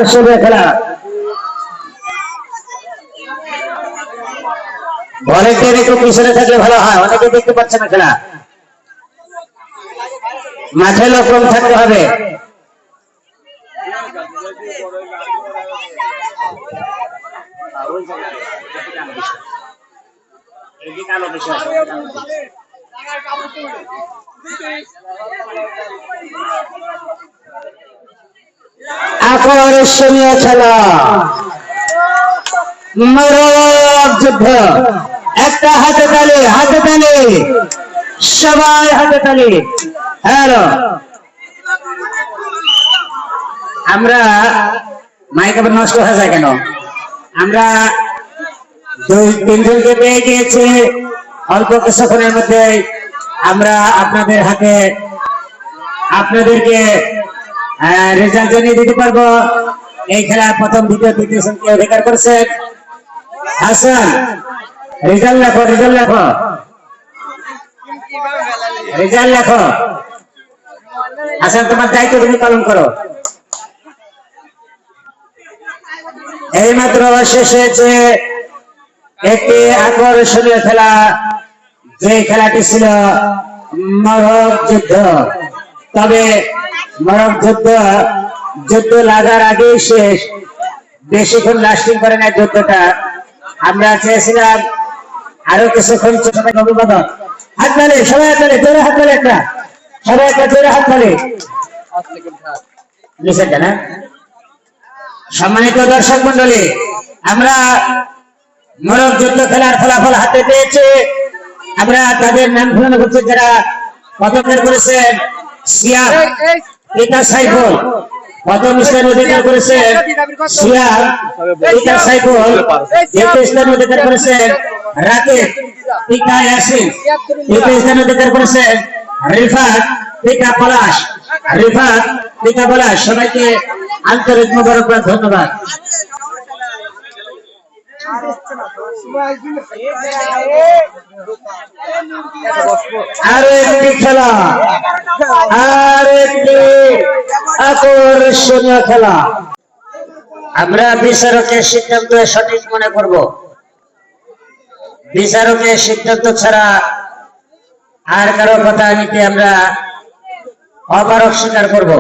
আকর্ষণীয় খেলা। ভলেন্টিয়ার একটু পিছনে থাকলে ভালো হয়, অনেকে দেখতে পাচ্ছে না খেলা। মাঠে লোক কম থাকতে হবে। আকর্ষণীয় খেলা, মরক যুদ্ধ। একটা হাতে তালি, হাতে তালি, সবাই হাতে তালি। হ্যালো, আমরা মাইক আবার নষ্ট হয়ে যায় কেন? আমরা 2-3 জনকে পেয়ে গিয়েছি। অল্প কিছুক্ষণের মধ্যে আমরা আপনাদের হাতে আপনাদেরকে রেজাল্ট জানিয়ে দিতে পারবো। এই খেলা প্রথম, দ্বিতীয়, তৃতীয় স্থানকে অধিকার করেছেন। হাসান, রেজাল্ট লেখো, রেজাল্ট লেখো, রেজাল্ট লেখো। হাসান, তোমার দায়িত্ব তুমি পালন করো। এইমাত্র শেষ হয়েছে একটি আকর্ষণীয় খেলা, যে খেলাটি ছিল মরক যুদ্ধ। তবে মরক যুদ্ধ লাগার আগেই শেষ, বেশিক্ষণ লাস্টিং করে না যুদ্ধটা। আমরা চেয়েছিলাম আরো কিছুক্ষণ। অভিবাদন, হাত তালে, সবাই হাত তালে, জোরে হাত তালে, একটা সবাই একটা জোরে হাত তালে। না, সম্মানিত দর্শক মন্ডলী, আমরা মরক যুদ্ধ খেলার ফলাফল হাতে পেয়েছে। আমরা তাদের নাম ঘোষণা করছি, যারা পদক করেছেন। সিয়াম পিতা সাইফুল প্রথম স্থান অধিকার করেছেন। সিয়াম পিতা সাইফুল দ্বিতীয় স্থান অধিকার করেছেন। রাকিব পিতা ইয়াসিন তৃতীয় স্থান অধিকার করেছেন। রিফাত পিতা পলাশ, রিফাত পিতা পলাশ। সবাইকে আন্তরিক মোবারকবাদ, ধন্যবাদ। আরো একটি খেলা, আর একটি আকর্ষণীয় খেলা। আমরা বিচারকের সিদ্ধান্ত সঠিক মনে করব। বিচারকের সিদ্ধান্ত ছাড়া আর কারো কথা নিতে আমরা অপারক স্বীকার করব।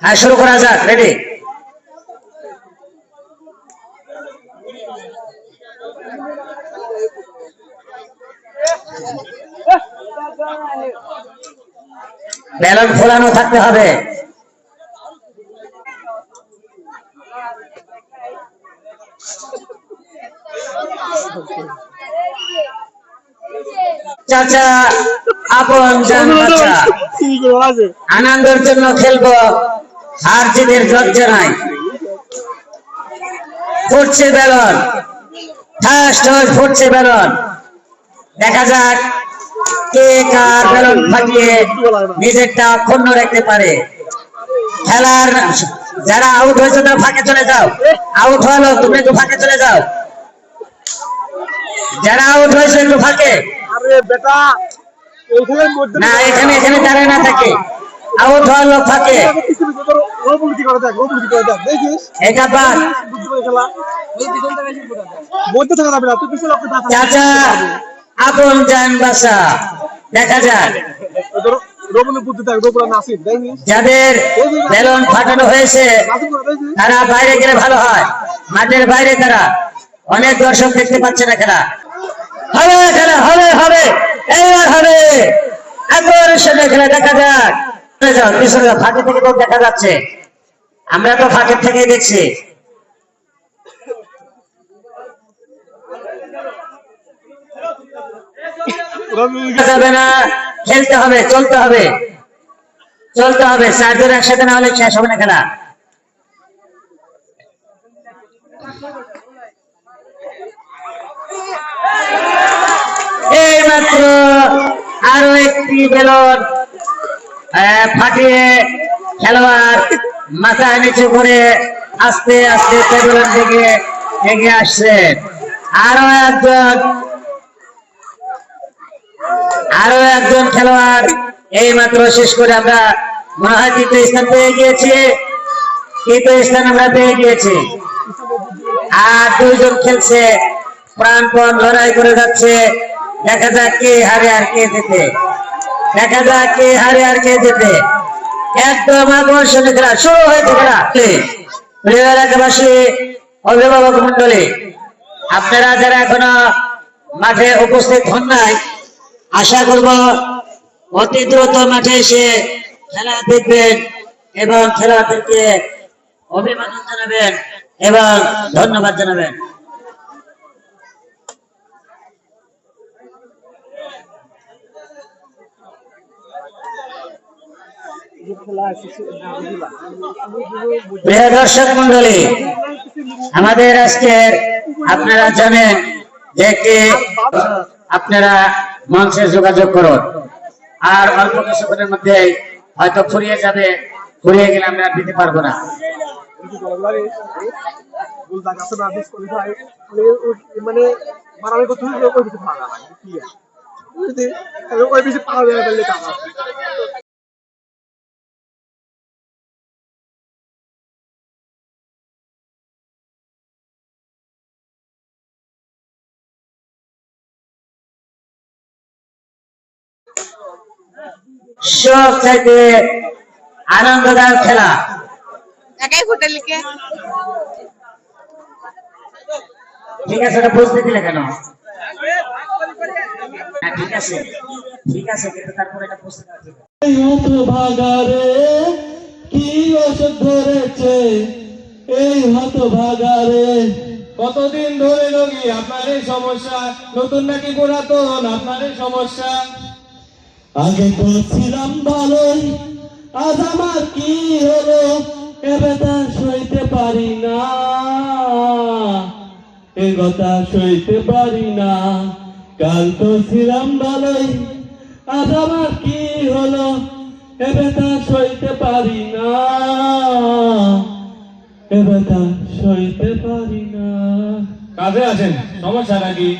হ্যাঁ, শুরু করা যাক। রেডি? ব্যালন ফোলানো থাকতে হবে। চাচা আপন জান বাচ্চা, আনন্দের জন্য খেলবো, হার জিতের লজ্জা নাই। ফুটছে বেলন, ফুটছে বেলন। দেখা যাক কে কার বেলন ফাটিয়ে নিজেরটা অক্ষুণ্ণ রাখতে পারে। খেলার যারা আউট হয়েছে তারা ফাঁকে চলে যাও। আউট হলো, তুমি একটু ফাঁকে চলে যাও। যারা আউট হয়েছে একটু ফাঁকে। না, এখানে এখানে দাঁড়ায় না থাকে। আউট হলো ফাঁকে। এটা বাদ। চাচা আপন জান বাসা। দেখা যাক যাদের বেলুন ফাটানো হয়েছে তারা বাইরে গেলে ভালো হয়। মাঠের বাইরে তারা অনেক দর্শক দেখতে পাচ্ছে না। খেলা হবে, খেলা হবে, হবে, এইবার হবে। আকর্ষণীয় খেলা। দেখা যাক, ফাঁকে থেকে তো দেখা যাচ্ছে। আমরা তো ফাঁকের থেকেই দেখছি। যাবে না, খেলতে হবে, চলতে হবে, চলতে হবে। 4 জন একসাথে না হলে শেষ হবে না খেলা। এইমাত্র আরো একটি বেলুন ফাটিয়ে খেলোয়াড় মাথা নিচু করে আস্তে আস্তে টেবিলের দিকে এগিয়ে আসছে। আরো একজন খেলোয়াড় এই মাত্র শেষ করে আমরা মনে হয় তৃতীয় স্থান পেয়ে গিয়েছি, তৃতীয় স্থান আমরা পেয়ে গিয়েছি। আর দুইজন খেলছে, প্রাণপণ লড়াই করে যাচ্ছে। দেখা যাক কে হারে আর কে জিতে, দেখা যাক কে হারে আর কে জিতে। একদম আকর্ষণীয় খেলা শুরু হয়েছে। খেলা প্রিয় এলাকাবাসী, অভিভাবক মন্ডলী, আপনারা যারা এখনো মাঠে উপস্থিত হন নাই, আশা করব অতি দ্রুত মাঠে এসে খেলা দেখবেন এবং খেলোয়াড়দেরকে অভিবাদন জানাবেন এবং ধন্যবাদ জানাবেন। প্রিয় দর্শক মন্ডলী, আমাদের আজকের আপনারা জানেন যে কি আপনারা মঞ্চে যোগাযোগ করুন, আর অল্প কিছুক্ষণের মধ্যে হয়তো ফুরিয়ে যাবে, ফুরিয়ে গেলে আমরা দিতে পারবো না। মানে সব চাইতে আনন্দদায়ক খেলা। ঠিক আছে, এটা বুঝতে দিলে কেন? ঠিক আছে, ঠিক আছে, কিন্তু তারপরে এটা বুঝতে পারছি ভাগারে কি ওষুধ ধরেছে এই হতভাগারে। কতদিন ধরে রোগী আপনার এই সমস্যা, নতুন নাকি পুরাতন আপনার এই সমস্যা? আগে তো ছিলাম ভালোই, আজ আমার কি হলো এ ব্যথা সইতে পারি না, এ কথা সইতে পারি না। কাল তো ছিলাম ভালোই, আজ আমার কি হলো এ ব্যথা সইতে পারি না, এ ব্যথা সইতে পারি না। কাজে আছেন, সমস্যা নাকি?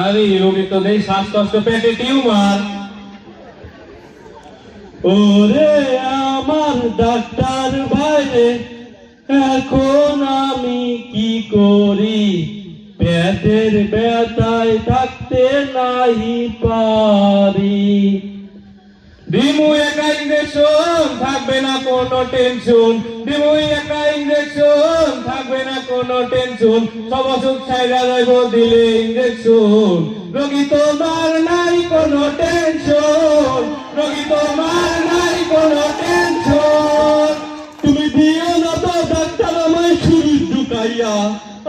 আরে রোগী তো নেই, শ্বাসকষ্ট, পেটে টিউমার। ওরে আমার ডাক্তার ভাইরে, এখন আমি কি করি? পেটের ব্যথায় থাকতে নাই পারি। দিমু একটা ইঞ্জেকশন, থাকবে না কোনো টেনশন। দিমু একটা ইঞ্জেকশন, থাকবে না কোনো টেনশন। সব অসুখ ছাইরা যাইব দিলে ইঞ্জেকশন। রোগী তোমার নাই কোনো টেনশন, রোগী তোমার নাই কোনো টেনশন। তুমি দিও না তো ডাক্তার আমায় শরীর ঢুকাইয়া,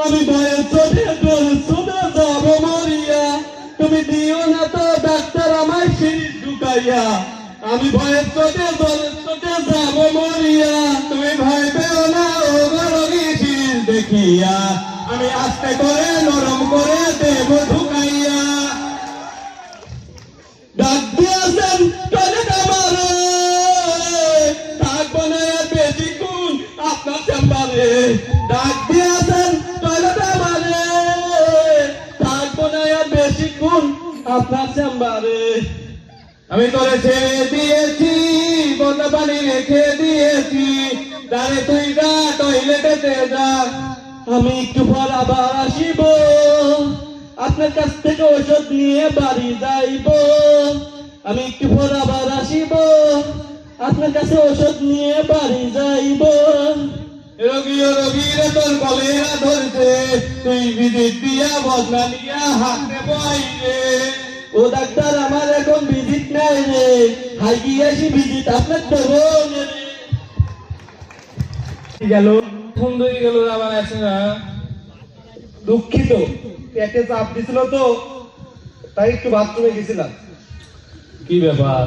আমি ভয়ের চোখে ডরে চলে যাব মরিয়া। তুমি দিও না তো ডাক্তার আমায় শরীর ঢুকাইয়া, আমি ভয়ের চোখে ডরে চোখে যাব মরিয়া। তুমি ভয় পেও না ও রোগী শরীর দেখিয়া, আমি আস্তে করে নরম করে দেব ঢুকাইয়া। ডাক দিয়েছেন টয়লেট আমারে, থাকবো না বেশিক্ষণ আপনার চেম্বারে। ডাক দিয়েছেন টয়লেট আমারে, থাকবো না বেশিক্ষণ আপনার চেম্বারে। আমি তোরে ছেড়ে দিয়েছি, বন্যা পানি রেখে দিয়েছি, তারে তুই যা টয়লেটেতে যা। আমি একটু পর আবার আসিব, আপনার কাছ থেকে ঔষধ নিয়ে বাড়ি যাইব। আমি একটু পর আবার আসিব, আপনার কাছে ঔষধ নিয়ে বাড়ি যাইব। রোগী ও রোগীরে তোর কলেরা ধরছে, তুই ভিজিট দিয়া বদনা নিয়া হাতে বইরে। ও ডাক্তার আমার এখন ভিজিট নাই রে, হাই গিয়েছি ভিজিট আপনার দেবো গেল। সুন্দরী গেল আমার আছে না, দুঃখিত পেটে চাপ দিছিল তো তাই একটু বাথরুমে গেছিলাম। কি ব্যাপার,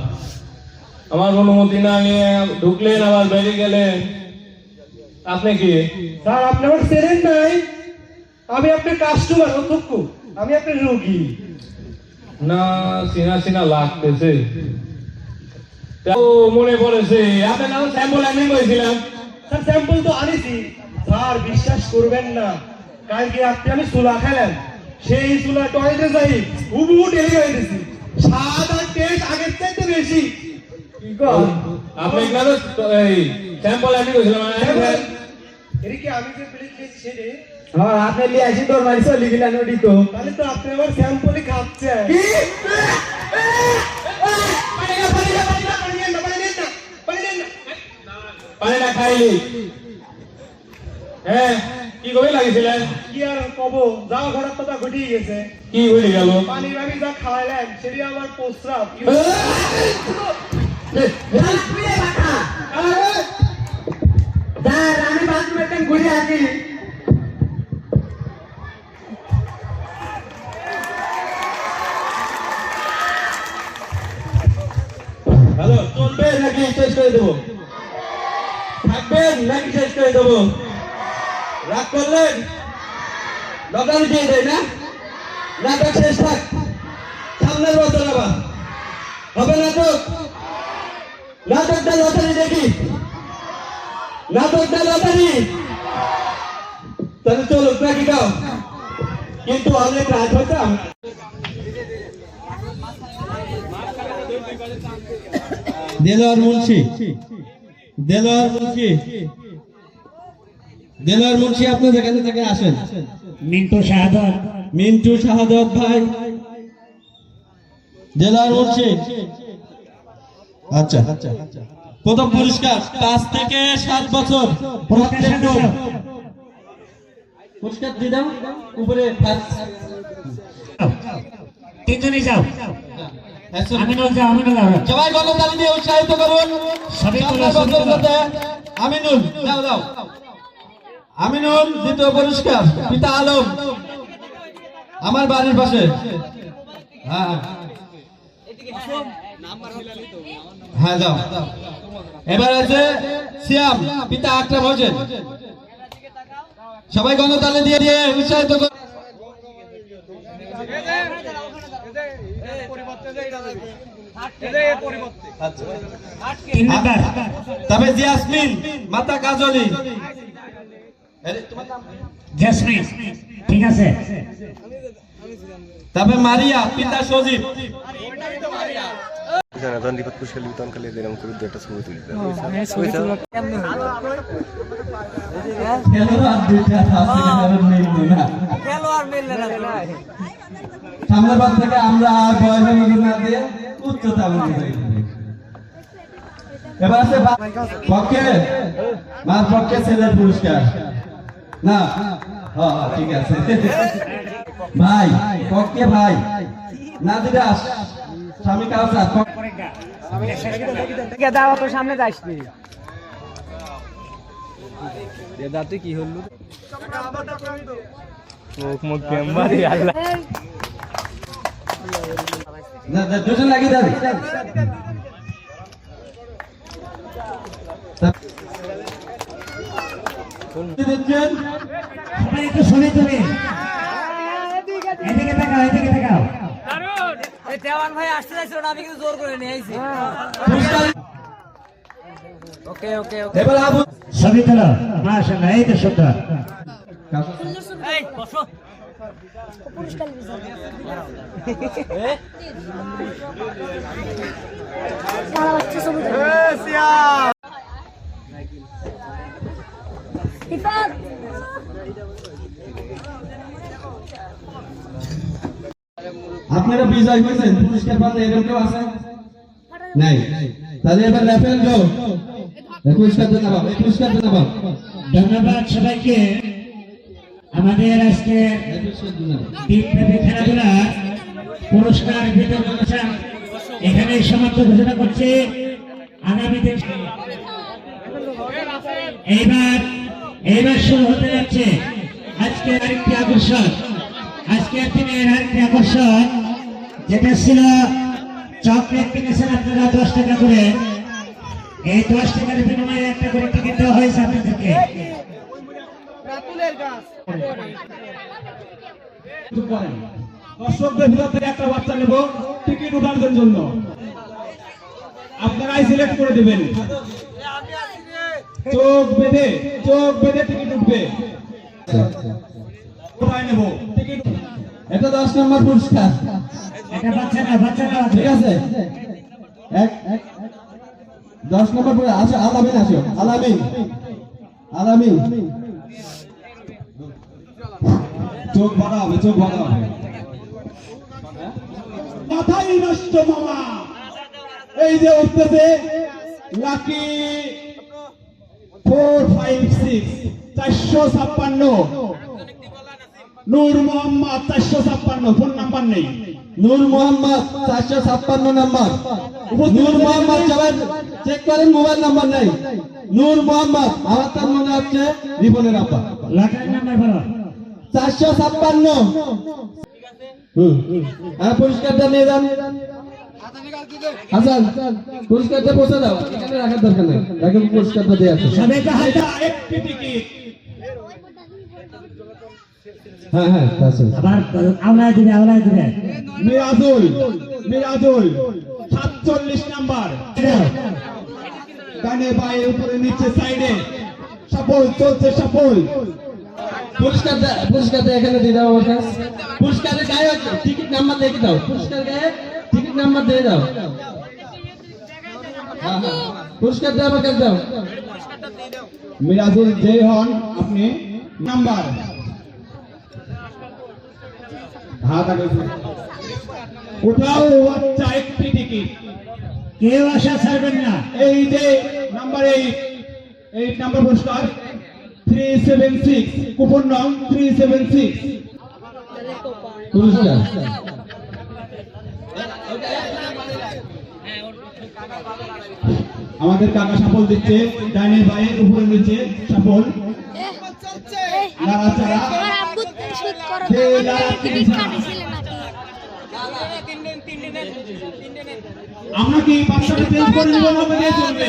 আমার অনুমতি না নিয়ে ঢুকলেন আবার বেরিয়ে গেলেন? আপনি কি স্যার? আপনি আমার চেনেন নাই, আমি আপনার কাস্টমার অধ্যক্ষ, আমি আপনার রোগী। না চিনা চিনা লাগতেছে, মনে পড়েছে আপনার নাম স্যাম্পল আমি করেছিলাম। স্যার স্যাম্পল তো আনিছি স্যার, বিশ্বাস করবেন না, কালকে রাত্রে আমি সুলা খেলাম, সেই চুলা টয়লেটে যাই হুবহু ডেলি হয়ে গেছি স্বাদ আর টেস্ট আগের চাইতে বেশি কি কর আপনি কেন এই স্যাম্পল আমি কইছিলাম এদিকে আমি যে প্লেট খেয়েছি সেটা হ্যাঁ আপনি লিয়ে আসি তোর মারি চলি গেলেন ওটি তো তাহলে তো আপনি আবার স্যাম্পলই খাচ্ছেন কি পানি না খাইলি হ্যাঁ কি কবে লাগিয়েছিলেন কি আর কব যাও ঘরের কথা ঘটিয়ে গেছে কি হয়ে গেল পানি ভাবি যা খাওয়াইলেন সেটি আমার প্রস্রাব আমি বাথরুম একদম ঘুরে আসি হ্যালো চলবেন নাকি শেষ করে দেবো থাকবেন নাকি শেষ করে দেবো রাগ করলেন দোকান দিয়ে দেয় না নাটক শেষ থাক সামনের বছর আবার হবে নাটক নাটকটা লটারি দেখি নাটকটা লটারি তাহলে চলুক নাকি গাও কিন্তু অনেক রাত হতাম দেলোয়ার মুন্সি আপনি যেখানে থেকে আসেন মিন্টু শাহাদত ভাই দেলোয়ার মুন্সি আচ্ছা প্রথম পুরস্কার 5 থেকে 7 বছর প্রত্যেক পুরস্কার দিয়ে দাও উপরে তিনজনই যাও হ্যাঁ, আমিনুল যাও সবাই গণতালি দিয়ে উৎসাহিত করুন সবই তোলো, সামনের সবই তোলো। বছরটাতে আমিনুল দাও আমিনুল দ্বিতীয় পুরস্কার পিতা আলম আমার বাড়ির পাশে হ্যাঁ হ্যাঁ যাও এবার আছে সিয়াম পিতা আকরাম হোসেন সবাই গণতালি দিয়ে দিয়ে উৎসাহিত করুন তিন নাম্বার তবে জিয়াসমিন মাতা কাজলি জেসমিন ঠিক আছে তবে মারিয়া পিতা সজীব জনার্দন রিপোর্ট পুরস্কার বিতরণকালে এরকম করে একটা ছবি তুলতে সামনের বার থেকে আমরা আর বয়সের নজর না দিয়ে উচ্চতা এবার আছে পক্ষে মার পক্ষে ছেলের পুরস্কার না ঠিক আছে ভাই পক্ষে ভাই না দিলে আস স্বামী কাউসার দাও তো সামনে যাস নি তুই কি হলো দুজন লাগিয়ে যাবে সবাই একটু শুনে তুমি এদিকে তাকাও দেওয়ান ভাই আসতে চাইছিল না আমি কিন্তু জোর করে নিয়ে আইছি ওকে ওকে ওকে এবার আবু ছবি তোলো মাশাআল্লাহ এই তো সুন্দর এই বসো আপনারা বিজয় হয়েছেন পুরস্কার পান এরকম কেউ আছে নাই তাহলে এবার লেফেল গো পুরস্কার জানাবো ধন্যবাদ সবাইকে আমাদের আজকে দ্বীপব্যাপী খেলাধুলা পুরস্কার বিতরণ অনুষ্ঠান এখানে সমাপ্ত ঘোষণা করছে আগামীতে এইবার শুরু হতে যাচ্ছে আজকের আরেকটি আকর্ষণ আজকের দিনের আরেকটি আকর্ষণ যেটা ছিল চকলেট কিনেছেন আপনারা 10 টাকা করে এই 10 টাকার বিনিময়ে একটা করে টিকিট দেওয়া হয়েছে আপনাদেরকে দর্শকদের ভিতর থেকে একটা বাচ্চা নেব টিকিট উঠানোর জন্য আপনারাই সিলেক্ট করে দিবেন চোখ বেঁধে টিকিট উঠবে কোথায় নেব টিকিট এটা 10 নম্বর পুরস্কার। এটা বাচ্চা না ঠিক আছে, 10 নম্বর আসো, আলামিন আসো, আলামিন চোখ বাঁধা হবে, চোখ বাঁধা হবে। মাথাই নষ্ট মামা। এই যে উঠতেছে লাকি 456 456, নূর মোহাম্মদ 456, ফোন নাম্বার নেই। নূর মোহাম্মদ 456 নাম্বার। নূর মোহাম্মদ সবাই চেক করেন, মোবাইল নাম্বার নাই। নূর মোহাম্মদ, আমার তার মনে হচ্ছে রিপনের আপা। লটারি নাম্বার বলো। 456। হ্যাঁ, পুরস্কারটা নিয়ে যান। হাসান, পুরস্কারটা পৌঁছে দাও, এখানে রাখার দরকার নেই, রাখে পুরস্কারটা দিয়ে আসো। সবাইকে হাত দাও। একটি টিকিট। হ্যাঁ, আছে। আবার আওলায় দিবে। মিরাজুল 47 নাম্বার। ডানে বায়ে উপরে নিচে সাইডে সফল চলছে, সফল। পুরস্কারটা এখানে দিয়ে দাও আমার কাছে। পুরস্কারের গায়ে টিকিট নাম্বার দেখে দাও, পুরস্কার গায়ে টিকিট নাম্বার দিয়ে দাও। হ্যাঁ, পুরস্কারটা আমার কাছে দাও। মিরাজুল যে হন আপনি নাম্বার হাত আগে উঠাও বাচ্চা, একটি টিকিট। কেউ আশা ছাড়বেন না। এই যে নাম্বার 8 নাম্বার পুরস্কার 376, কুপন নং 376। পুরস্কার আমাদের কাকা সফল দিচ্ছে, ডাইনে বায়ে উপরে নিচে সফল। নাড়াচাড়া যে আমরা কি বাচ্চাটা চেঞ্জ করে নিব না, ওকে দিয়ে চলবে?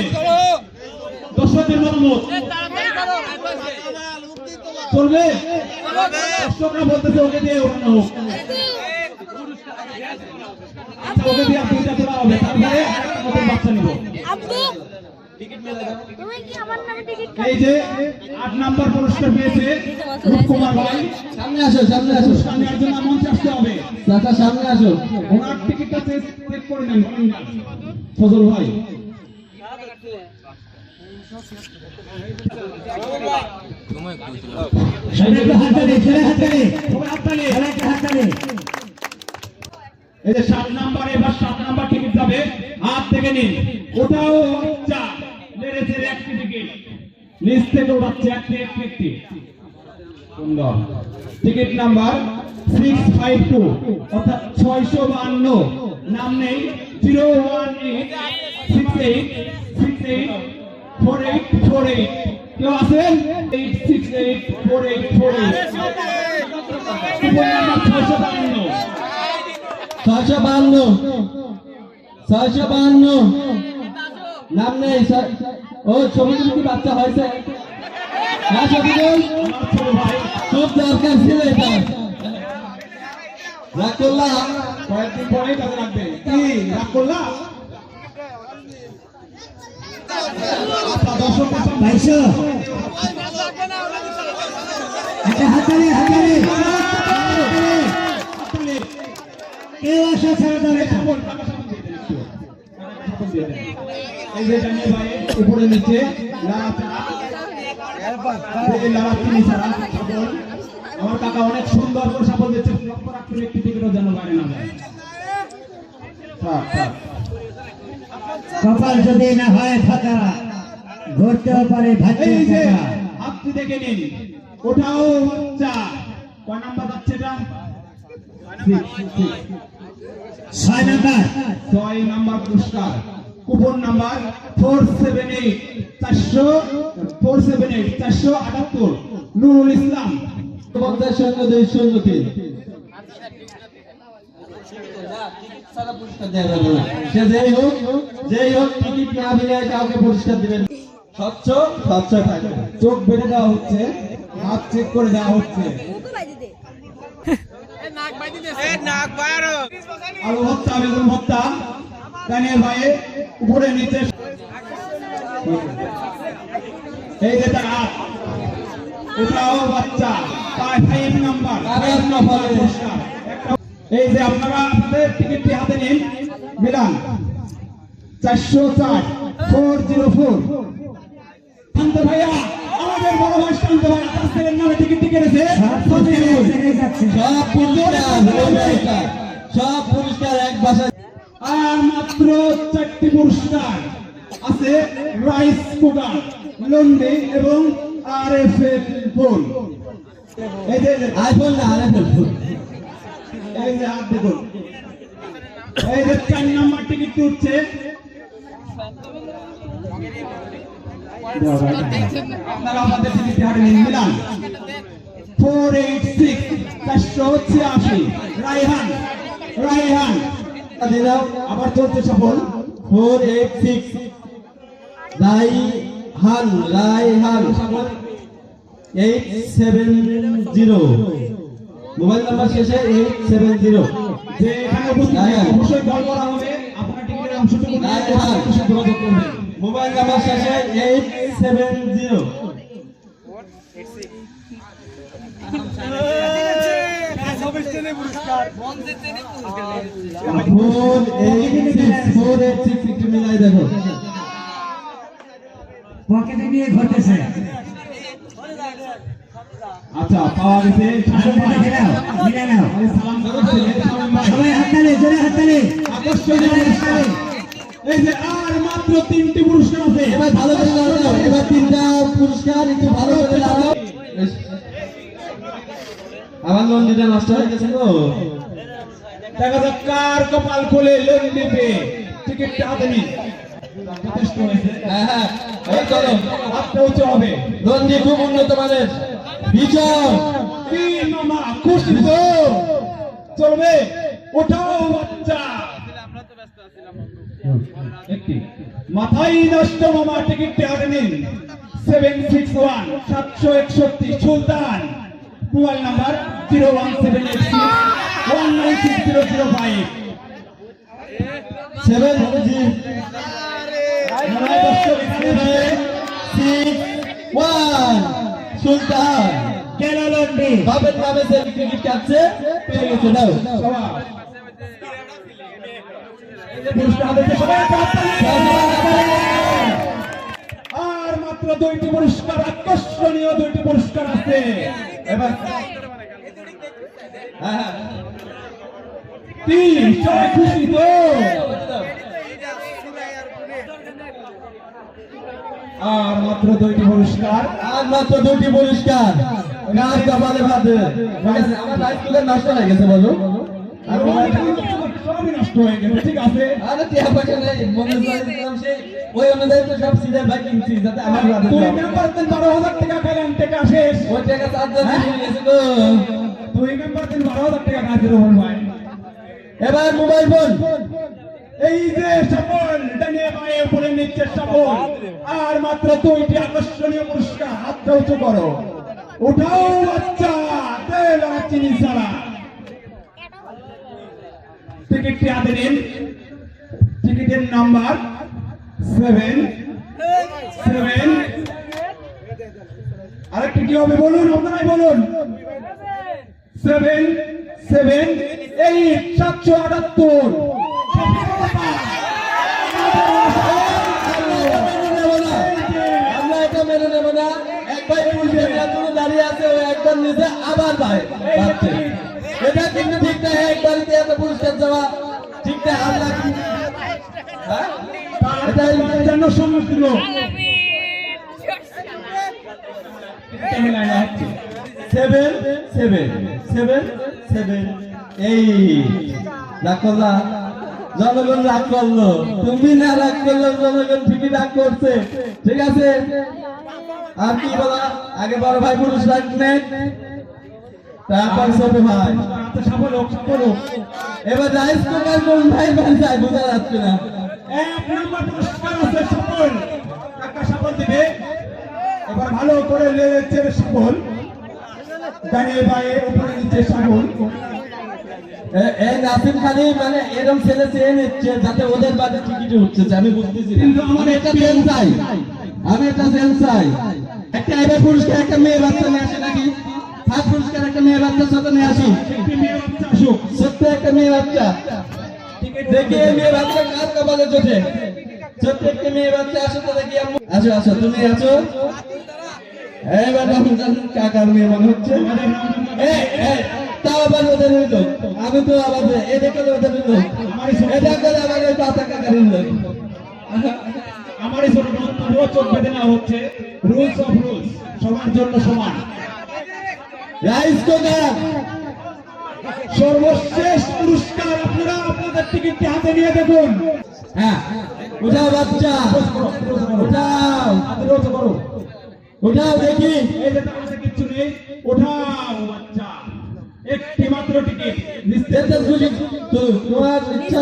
দর্শকদের মতামত চলবে? দর্শকরা বলতেছে ওকে দিয়ে ওঠানো হোক। আচ্ছা, ওকে দিয়ে আপনি এটা তোলা হবে, তারপরে আরেকটা নতুন বাচ্চা নিব। এই যে 8 নাম্বার পুরস্কার পেয়েছে রূপকুমার ভাই। সামনে আসো, পুরস্কার নেওয়ার জন্য মঞ্চে আসতে হবে। চাচা সামনে আসো। ওনার টিকিটটা চেক করে নেন ফজল ভাই। সবাইকে হাত তালি, সবাই হাত তালি। এই যে 7 নাম্বার, এবার 7 নাম্বার টিকিট যাবে, হাত থেকে নিন। ওটাও বাচ্চা লেড়েছে একটি টিকিট, নিচ থেকে উঠাচ্ছে একটি। সুন্দর। টিকিট নাম্বার 652 অর্থাৎ 652, নাম নেই 01868684848। কেউ আছেন? 8684848। কুপন নাম্বার 652 নাম নেই। ও ছবিগুলো কি বাচ্চা হয়েছে? হ্যাঁ, ছবিগুলো আমার ছোট ভাই খুব দরকার ছিল এটা। রাগ করলাম, কয়েকদিন পরে কাজে লাগবে। কি রাগ করলাম? আচ্ছা, দর্শক পাইছো? একটা হাত তালি। কেউ আশা ছাড়া যাবে না। এই যে জানিয়ে ভাই উপরে নিচে আমার কাকা অনেক সুন্দর করে সাফল দিচ্ছে। লক্ষ্য রাখছেন একটি টিকিটও যেন বাইরে না যায়। কপাল যদি না হয় ফাঁকা, ঘুরতেও পারে ভাগ্যের এই যে টাকা। হাতটি দেখে নিন, ওটাও বাচ্চা। কয় নাম্বার যাচ্ছে এটা? 6 নাম্বার। 6 নাম্বার পুরস্কার। Coupon number 478 Nurul Islam. 50-02-03। পুরস্কার দেওয়া যাবে না। সে যেই হোক টিকিট না দিলে কাউকে পুরস্কার দিবেন। স্বচ্ছ থাকবে। চোখ বেঁধে দেওয়া হচ্ছে, হাত চেক করে দেওয়া হচ্ছে। আলু ভর্তা, বেগুন ভর্তা, ডানিয়াল ভাই উপরে নিচে। এই যে তার হাত, এটাও বাচ্চা। 5 নাম্বার পুরস্কার। এই যে আপনারা আপনাদের টিকিটটি হাতে নিন। মিলান 404 404। শান্ত ভাইয়া, আমাদের বড় ভাই শান্ত ভাই আপনাদের নামে টিকিটটি কেটেছে। সব পুরস্কার এক বাসায়। আর মাত্র 4টি পুরস্কার আছে, রাইস কুকার, লন্ডি এবং RFL ফোন। এই যে আইফোন না, RFL ফোন। এই যে হাত দেখুন, এই যে 4 নম্বর টিকিট উঠছে। আপনারা আমাদের টিকিট হাতে নিন। মিলান 486 486। রায়হান দিলাম, আবার চলছে সফল 486। রায়হান সফল 870। মোবাইল নাম্বার শেষে 870। যে এখানে উপস্থিত অবশ্যই কল করা হবে, আপনার টিকিটের অংশটুকু যোগাযোগ করবেন। মোবাইল নাম্বার শেষে 870। একটু মিলাই দেখো। পকেটে নিয়ে ঘটেছে। আচ্ছা, পাওয়া গেছে। মিলে নাও। সালাম করছে সবাই হাততালি, জোরে হাততালি। আকর্ষণীয় পুরস্কার। এই যে আর মাত্র 3টি পুরস্কার আছে। এবার ভালো করে লাগাও। এবার 3টা পুরস্কার একটু ভালো করে লাগাও। আমার লোন দিতে নষ্ট হয়ে গেছে গো। দেখা যাক কার কপাল খুলে লোন দিবে। টিকিটটা হাতে নিন। যথেষ্ট হয়েছে। হ্যাঁ, এই চলো, হাতটা উঁচু হবে। রঞ্জি খুব উন্নত মানের। বিজয় কি মামা, খুশি তো? চলবে, ওঠাও বাচ্চা। একটি মাথায় নষ্ট মামা, টিকিটটি হাতে নিন। 761 761 সুলতান। মোবাইল নাম্বার 01786 196 005 761 সুলতান। কেন লন্ডি? বাবের নামে যে টিকিট কাটছে পেয়ে গেছে। দাও আর মাত্র 2টি পুরস্কার, আকর্ষণীয় 2টি পুরস্কার আছে। এবার সবাই খুশি তো? আর মাত্র 2টি পুরস্কার, গাছ কপালে ভাতে। আমার রাইস কুকার নষ্ট হয়ে গেছে, বলো। আর সবই নষ্ট হয়ে গেল, ঠিক আছে। আরে টিয়া পয়সা নেই, মনে করেছিলাম সেই ওই অনুযায়ী তো সব সিজার ভাই কিনছি, যাতে আমার রাতে তুই মেম্বার দেন 12,000 টাকা খাইলেন, টাকা শেষ। ওই টাকা চার্জার দিয়ে গেছে গো। তুই মেম্বার দেন 12,000 টাকা কাজে রহন ভাই। এবার মোবাইল ফোন, এই যে সফল ডানে বায়ে উপরে নিচে সফল। আর মাত্র 2টি আকর্ষণীয় পুরস্কার। হাতটা উঁচু করো, উঠাও বাচ্চা, তেল আর চিনি ছাড়া। টিকিটটি হাতে নিন। টিকিটের নাম্বার 7 আরেকটি কি হবে বলুন, আপনারাই বলুন। 778 778। আমরা এটা মেনে নেব না। এক ভাই দাঁড়িয়ে আছে, ও একবার নিচে আবার ভাই এটা কিন্তু ঠিক না। একবার এত পুরস্কার যাওয়া ঠিক না। আল্লাহ এটা জন্য সম্মুখীন 777 রাগ করলা, জনগণ রাগ করলো। তুমি না রাগ করলো, জনগণ ঠিকই রাগ করছে। ঠিক আছে, আর কি বলা, আগে বড় ভাই পুরুষ রাখবেন, তারপর ছোট ভাই। এবার রাইস কুকার কোন ভাই বাঁচায় বোঝা যাচ্ছে না। 1 নম্বর পুরস্কার আছে সফল, কাকা সফল দিবে। এবার ভালো করে লেগেছে সফল, ডানে বায়ে উপরে নিচে সফল। এই নাসিম খালি মানে এরকম ছেলে চেয়ে নিচ্ছে যাতে ওদের বাদে টিকিট উঠছে। আমি বুঝতেছি, কিন্তু আমার একটা ট্রেন চাই, একটা এবার পুরস্কার একটা মেয়ে বাচ্চা নিয়ে আসে নাকি? 7 পুরস্কার একটা মেয়ে বাচ্চার সাথে নিয়ে আসি। আসুক। ছোট্ট একটা মেয়ে বাচ্চা, দেখি এই মেয়ে বাচ্চা কার কপালে জোটে। ছোট্ট একটা মেয়ে বাচ্চা, আসো তো দেখি আম্মু। আসো আসো, তুমি আছো। এবার রমজান কাকার মেয়ে মনে হচ্ছে। তাও আবার ওদের লোক, আমি তো আবার এটা করে ওদের লোক, এটা করে আবার ওই পাতা কাকার লোক। আমার এই ছোট তবুও চোখ বেঁধে নেওয়া হচ্ছে। রুলস অফ রুলস, সবার জন্য সমান। রাইস কোকার সর্বশেষ পুরস্কার আপনারা আপনাদের টিকিটটি হাতে নিয়ে দেখুন। হ্যাঁ, উঠাও বাচ্চা, উঠাও রোজ করো, উঠাও দেখি। এই যে তার কাছে কিচ্ছু নেই, ওঠাও বাচ্চা, একটি মাত্র টিকিট। যেটা খুশি তোমার ইচ্ছা,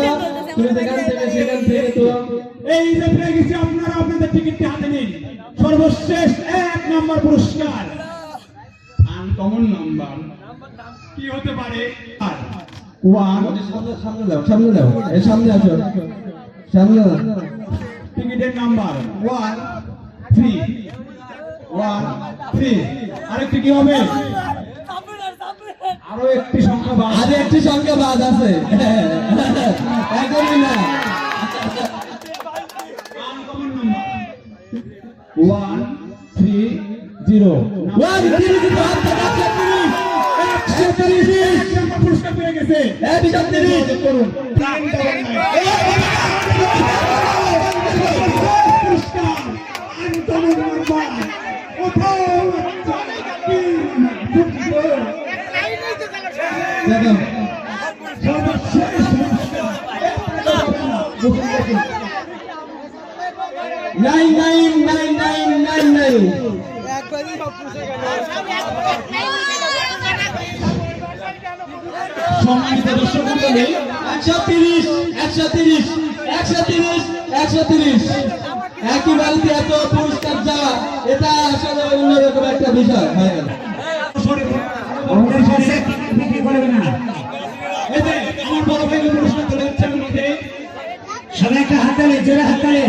তুমি যেখান থেকে সেখান থেকে তো। এই যে পেয়ে গেছি, আপনারা আপনাদের টিকিটটি হাতে নিন। সর্বশেষ 1 নম্বর পুরস্কার, আনকমন নাম্বার কি হতে পারে? আর ওয়ান, সামনে দাও, সামনে দাও, এই সামনে আসো, সামনে দাও। টিকিটের নাম্বার 1 3 1 3। আরেকটি কি হবে? আরো একটি সংখ্যা বাদ। আজ একটি সংখ্যা বাদ আছে, এখনই না। Uncommon number 1 3 0। 1 3 বাদ থেকে 130 নম্বর পুরস্কার পেয়ে গেছে। 130 করুন। পুরস্কার আনকমন নাম্বার, কোথাও দেখো সর্বশেষ পুরস্কার 9999999। সম্মানিত দর্শক মণ্ডলী, 130 130 130 130। একই বাড়িতে এত পুরস্কার যাওয়া, এটা আসলে অন্যরকম একটা বিষয় হয়ে গেল। আমাদের কাছে বিক্রি করবে না। এই যে আমার বড় ভাইকে পুরস্কার চলে যাচ্ছে। সবাই একটা হাততালি, জোরে হাততালি।